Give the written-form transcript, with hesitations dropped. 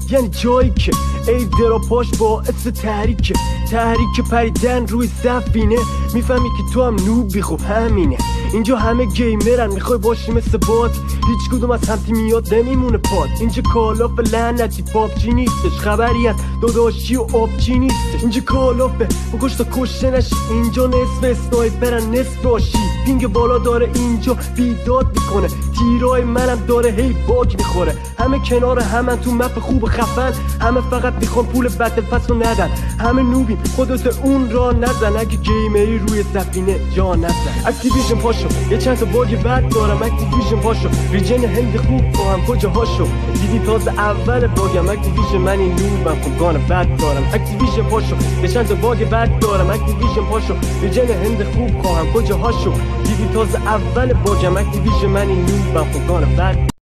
یعنی جایی که ای درا پاش باعث تحریک پریدن روی سفینه. میفهمی که تو هم نوبی، خب همینه. اینجا همه گیمرن، میخوای باشی مثل بات، هیچ کدوم از هم تیمیات نمیمونه پات. اینجا کالاف لعنتی پابجی نیستش، خبری از داداشی و آبچی نیستش. اینجا کالافه بکش تا کشته نشی، اینجا نصف اسنایپرن نصف باشی. پینگ بالا داره اینجا بیداد میکنه، تیرای منم داره هی باگ میخوره. همه کنار همن تو مپ خوب خفن، همه فقط میخوان پول بتل پس رو ندن. همه نوبیم خودت اون را نزن، اگه گیمری روی سفینه جا نزن. اکتیویژن پاشو یه چند تا باگ بد دارم، اکتیویژن پاشو ریجن هند خوب با هم کجا هاشو. دیدی تازه اول باگم، اکتیویژن من این نوبم خب گان بد دارم. اکتیویژن پاشو یه چند تا باگ بد دارم، اکتیویژن پاشو ریجن هند خوب خواهم کجا هاشو. دیدی تازه اول باگم، اکتیویژن من این نوبم خب گان بد